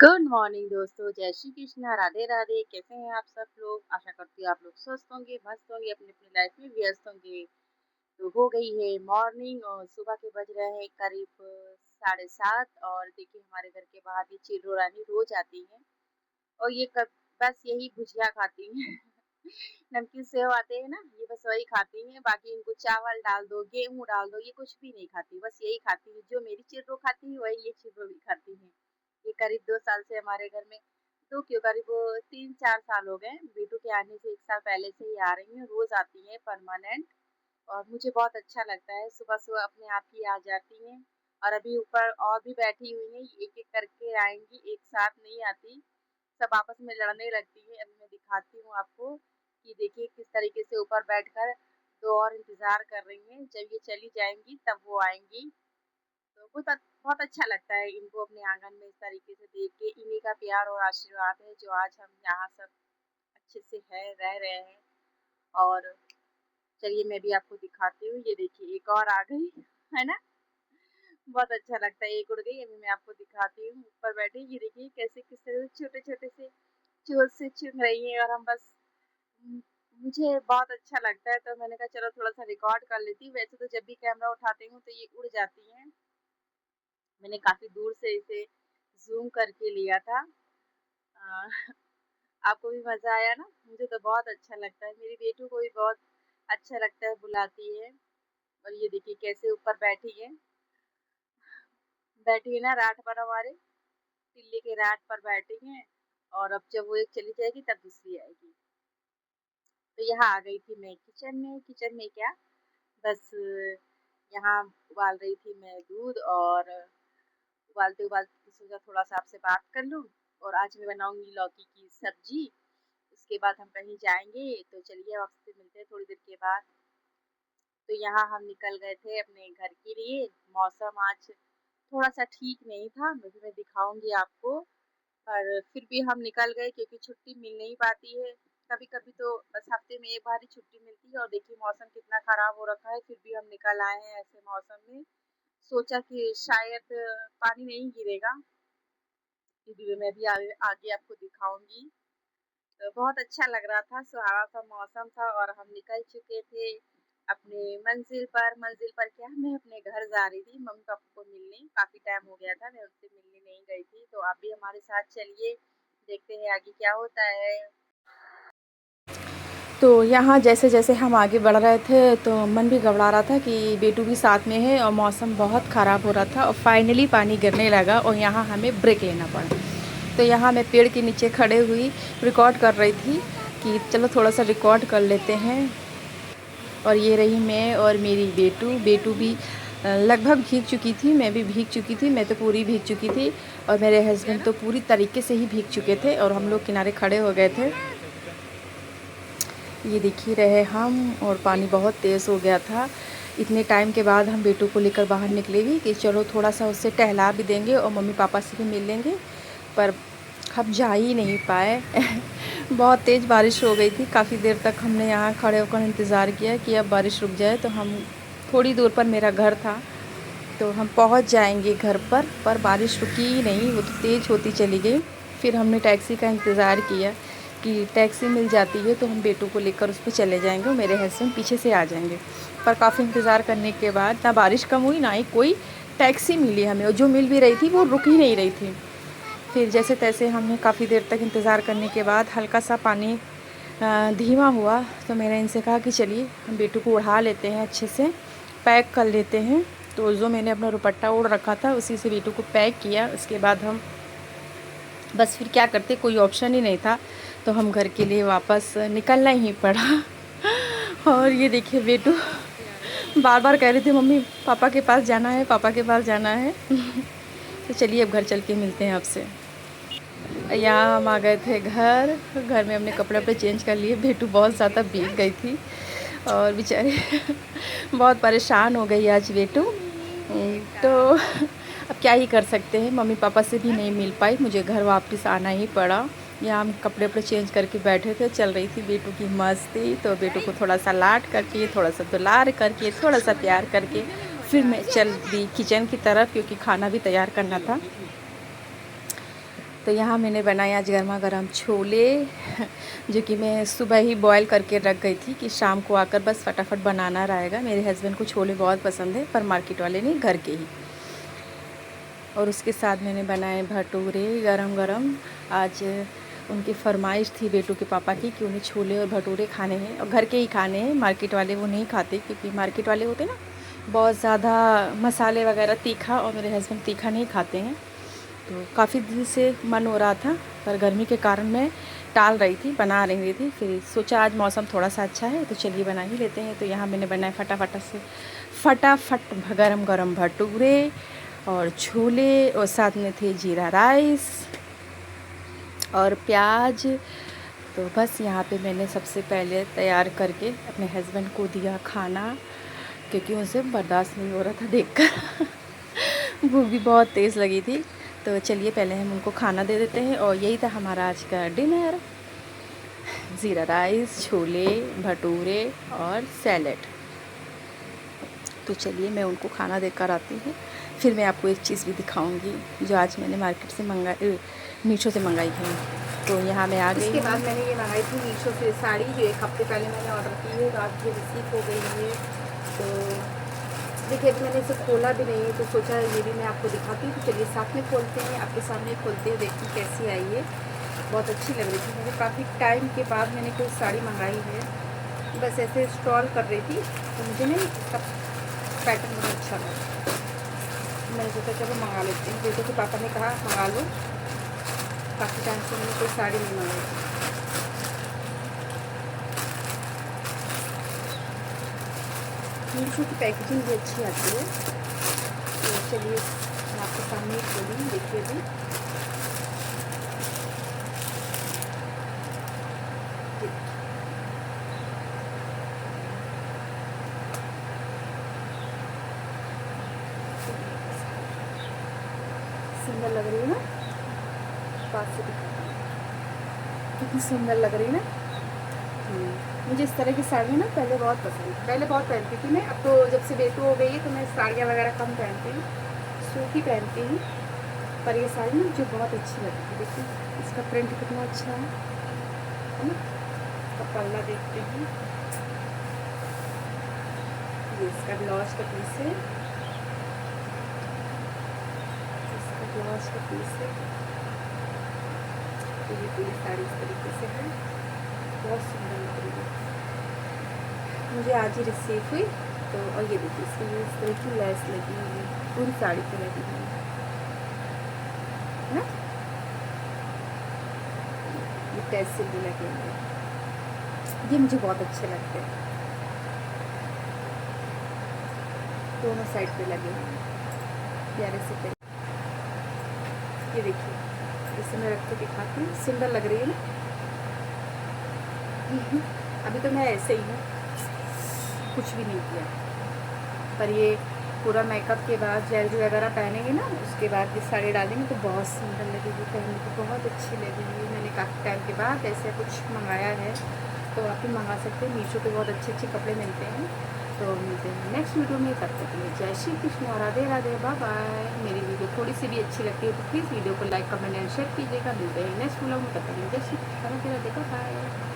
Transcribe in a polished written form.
Good morning दोस्तों, जय श्री कृष्णा, राधे राधे। कैसे हैं आप सब लोग? आशा करती हूँ आप लोग स्वस्थ होंगे, मस्त होंगे, अपनी अपनी लाइफ में व्यस्त होंगे। तो हो गई है मॉर्निंग और सुबह के बज रहे हैं करीब 7:30। और देखिए हमारे घर के बाहर ये चिल्लो रानी रोज आती हैं और ये बस यही भुजिया खाती हैं। नमकीन सेव आते हैं ना, ये बस वही खाती हैं। बाकी इनको चावल डाल दो, गेहूं डाल दो, ये कुछ भी नहीं खाती, बस यही खाती है। जो मेरी चिर्रो खाती है वही ये चिर्रो भी खाती है। ये करीब 2 साल से हमारे घर में, तो क्यों करीब 3-4 साल हो गए बेटू के आने से। 1 साल पहले से ही आ रही हैं, रोज आती हैं परमानेंट। और मुझे बहुत अच्छा लगता है, सुबह सुबह अपने आप ही आ जाती हैं। और अभी ऊपर और भी बैठी हुई हैं, एक एक करके आएंगी, एक साथ नहीं आती। सब आपस में लड़ने लगती है। अभी मैं दिखाती हूँ आपको कि देखिए किस तरीके से ऊपर बैठकर दो और इंतजार कर रही हैं। जब ये चली जाएंगी तब वो आएंगी। तो बहुत अच्छा लगता है इनको अपने आंगन में इस तरीके से देख के। इन्हीं का प्यार और आशीर्वाद है जो आज हम यहाँ सब अच्छे से है रह रहे हैं। और चलिए मैं भी आपको दिखाती हूँ। ये देखिए एक और आ गई, है ना? बहुत अच्छा लगता है। एक उड़ गई, अभी मैं आपको दिखाती हूँ ऊपर बैठी। ये देखिए कैसे किस तरह से छोटे छोटे से चोंच से चुन रही है। और हम बस मुझे बहुत अच्छा लगता है, तो मैंने कहा चलो थोड़ा सा रिकॉर्ड कर लेती हूँ। वैसे तो जब भी कैमरा उठाती हूँ तो ये उड़ जाती हैं। मैंने काफी दूर से इसे जूम करके लिया था। अ, आपको भी मजा आया ना? मुझे तो बहुत अच्छा लगता है, मेरी बेटू को भी बहुत अच्छा लगता है, बुलाती है। और ये देखिए कैसे ऊपर बैठी है, बैठी है ना रात पर, हमारे तिल्ली के रात पर बैठी हैं। और अब जब वो एक चली जाएगी तब दूसरी आएगी। तो यहाँ आ गई थी मैं किचन में। किचन में क्या, बस यहाँ उबाल रही थी मैं दूध। और उबालते उबालते सोचा थोड़ा सा आपसे बात कर लूँ। और आज मैं बनाऊंगी लौकी की सब्जी। उसके बाद हम कहीं जाएंगे, तो चलिए आपसे मिलते हैं थोड़ी देर के बाद। तो यहाँ हम निकल गए थे अपने घर के लिए। मौसम आज थोड़ा सा ठीक नहीं था, मैं दिखाऊंगी आपको। पर फिर भी हम निकल गए क्योंकि छुट्टी मिल नहीं पाती है। कभी कभी तो बस हफ्ते में एक बार ही छुट्टी मिलती है। और देखिए मौसम कितना खराब हो रखा है, फिर भी हम निकल आए हैं ऐसे मौसम में। सोचा कि शायद पानी नहीं गिरेगा, क्योंकि मैं भी आगे आपको दिखाऊंगी। तो बहुत अच्छा लग रहा था, सुहाना सा मौसम था। और हम निकल चुके थे अपने मंजिल पर। मंजिल पर क्या, मैं अपने घर जा रही थी मम्मी पापा को मिलने। काफी टाइम हो गया था मैं उनसे मिलने नहीं गई थी। तो आप भी हमारे साथ चलिए, देखते हैं आगे क्या होता है। तो यहाँ जैसे जैसे हम आगे बढ़ रहे थे तो मन भी घबरा रहा था कि बेटू भी साथ में है और मौसम बहुत ख़राब हो रहा था। और फाइनली पानी गिरने लगा और यहाँ हमें ब्रेक लेना पड़ा। तो यहाँ मैं पेड़ के नीचे खड़े हुई रिकॉर्ड कर रही थी कि चलो थोड़ा सा रिकॉर्ड कर लेते हैं। और ये रही मैं और मेरी बेटू। बेटू भी लगभग भीग चुकी थी, मैं भी भीग चुकी थी। मैं तो पूरी भीग चुकी थी और मेरे हस्बैंड तो पूरी तरीके से ही भीग चुके थे। और हम लोग किनारे खड़े हो गए थे। ये दिख ही रहे हम, और पानी बहुत तेज़ हो गया था। इतने टाइम के बाद हम बेटू को लेकर बाहर निकले भी कि चलो थोड़ा सा उससे टहला भी देंगे और मम्मी पापा से भी मिल लेंगे। पर हम जा ही नहीं पाए। बहुत तेज़ बारिश हो गई थी। काफ़ी देर तक हमने यहाँ खड़े होकर इंतज़ार किया कि अब बारिश रुक जाए तो हम, थोड़ी दूर पर मेरा घर था तो हम पहुँच जाएंगे घर पर बारिश रुकी ही नहीं, वो तो तेज़ होती चली गई। फिर हमने टैक्सी का इंतज़ार किया कि टैक्सी मिल जाती है तो हम बेटू को लेकर उस पर चले जाएंगे और मेरे हस्बैंड पीछे से आ जाएंगे। पर काफ़ी इंतज़ार करने के बाद ना बारिश कम हुई, ना ही कोई टैक्सी मिली हमें, और जो मिल भी रही थी वो रुक ही नहीं रही थी। फिर जैसे तैसे हमने काफ़ी देर तक इंतज़ार करने के बाद हल्का सा पानी धीमा हुआ तो मैंने इनसे कहा कि चलिए हम बेटू को उड़ा लेते हैं, अच्छे से पैक कर लेते हैं। तो जो मैंने अपना दुपट्टा ओढ़ रखा था उसी से बेटू को पैक किया। उसके बाद हम बस फिर क्या करते, कोई ऑप्शन ही नहीं था, तो हम घर के लिए वापस निकलना ही पड़ा। और ये देखिए बेटू बार बार कह रही थी मम्मी पापा के पास जाना है, पापा के पास जाना है। तो चलिए अब घर चल के मिलते हैं आपसे। यहाँ हम आ गए थे घर। घर में हमने कपड़े वपड़े चेंज कर लिए। बेटू बहुत ज़्यादा भीग गई थी और बेचारे बहुत परेशान हो गई आज बेटू। तो अब क्या ही कर सकते हैं, मम्मी पापा से भी नहीं मिल पाई, मुझे घर वापस आना ही पड़ा। यहाँ हम कपड़े वपड़े चेंज करके बैठे थे, चल रही थी बेटू की मस्ती। तो बेटू को थोड़ा सा लाड करके, थोड़ा सा दुलार करके, थोड़ा सा प्यार करके फिर मैं चल दी किचन की तरफ, क्योंकि खाना भी तैयार करना था। तो यहाँ मैंने बनाया आज गर्मा गर्म छोले जो कि मैं सुबह ही बॉयल करके रख गई थी कि शाम को आकर बस फटाफट बनाना रहेगा। मेरे हस्बैंड को छोले बहुत पसंद है, पर मार्केट वाले नहीं, घर के ही। और उसके साथ मैंने बनाए भटूरे गरम गरम। आज उनकी फरमाइश थी बेटू के पापा की कि उन्हें छोले और भटूरे खाने हैं, और घर के ही खाने हैं। मार्केट वाले वो नहीं खाते, क्योंकि मार्केट वाले होते ना बहुत ज़्यादा मसाले वगैरह तीखा, और मेरे हस्बैंड तीखा नहीं खाते हैं। तो काफ़ी दिन से मन हो रहा था, पर गर्मी के कारण मैं टाल रही थी, बना रही थी। फिर सोचा आज मौसम थोड़ा सा अच्छा है तो चलिए बना ही लेते हैं। तो यहाँ मैंने बनाए फटाफट गरम गरम भटूरे और छोले, और साथ में थे जीरा राइस और प्याज। तो बस यहाँ पे मैंने सबसे पहले तैयार करके अपने हस्बैंड को दिया खाना, क्योंकि उनसे बर्दाश्त नहीं हो रहा था देखकर भूख भी बहुत तेज़ लगी थी। तो चलिए पहले हम उनको खाना दे देते हैं। और यही था हमारा आज का डिनर, ज़ीरा राइस, छोले भटूरे और सैलेड। तो चलिए मैं उनको खाना देकर आती हूँ, फिर मैं आपको एक चीज़ भी दिखाऊंगी जो आज मैंने मार्केट से मीशो से मंगाई है। तो यहाँ मैं आ गई। इसके बाद मैंने ये मंगाई थी मीशो से साड़ी, जो 1 हफ्ते पहले मैंने ऑर्डर की है, रात ये रिसीव हो गई है। तो देखिए अभी मैंने इसे खोला भी नहीं है, तो सोचा ये भी मैं आपको दिखाती हूँ। तो चलिए साथ में खोलते हैं, आपके सामने खोलते हैं, देखते हैं कैसी आई है। बहुत अच्छी लग रही थी मुझे, काफ़ी टाइम के बाद मैंने कोई साड़ी मंगाई है। बस ऐसे स्क्रॉल कर रही थी तो मुझे नहीं इसका पैटर्न बहुत अच्छा लगा, मैंने सोचा चलो मंगा लेते हैं। बेटे के पापा ने कहा मंगा लो, काफ़ी टाइम से मैंने कोई साड़ी नहीं मंगाई थी। मीशो की पैकेजिंग भी अच्छी आती है। तो चलिए मैं आपके सामने ही खोली, देखिए भी सुंदर लग रही है ना, पास से दिखाती हूँ कितनी सुंदर लग रही है ना। मुझे इस तरह की साड़ियाँ ना पहले बहुत पसंद, पहले बहुत पहनती थी मैं। अब तो जब से बेटू हो गई है तो मैं साड़ियाँ वगैरह कम पहनती हूँ, सूट ही पहनती हूँ। पर ये साड़ी ना मुझे बहुत अच्छी लगती है। देखिए इसका प्रिंट कितना अच्छा है ना। इसका पल्ला देखते हैं, ये इसका ब्लाउज का पीस है, इसका ब्लाउज का पीस है। तो ये पूरी साड़ी इस तरीके से है, बहुत सुंदर लग रही है। मुझे आज ही रिसीव हुई। तो और ये देखिए इसमें इस तरह की लेस लगी हुई है, पूरी साड़ी पे लगी हुई है ना। ये टैसल भी लगे हुए हैं, ये मुझे बहुत अच्छे लगते हैं। दोनों साइड पे लगे हुए हैं प्यारे से पे। ये देखिए इसे मैं रख के दिखाती हूँ, सुंदर लग रही है ना। अभी तो मैं ऐसे ही हूँ, कुछ भी नहीं किया, पर ये पूरा मेकअप के बाद ज्वेलरी वगैरह पहनेंगे ना, उसके बाद ये साड़ी डालेंगे तो बहुत सुंदर लगेगी, पहनने को बहुत अच्छी लगेगी। मैंने काफ़ी टाइम के बाद ऐसे कुछ मंगाया है, तो आप भी मंगा सकते हैं। मीशो पे बहुत अच्छे अच्छे कपड़े मिलते हैं। तो मिलते हैं नेक्स्ट वीडियो में, तब तक के लिए जय श्री कृष्ण, राधे राधे, बाय बाय। मेरी वीडियो थोड़ी सी भी अच्छी लगती है तो प्लीज़ वीडियो को लाइक कमेंट एंड शेयर कीजिएगा। मिलते हैं नेक्स्ट व्लॉग में, तब तक के लिए जय श्री कृष्ण, राधे राधे, बाय बाय।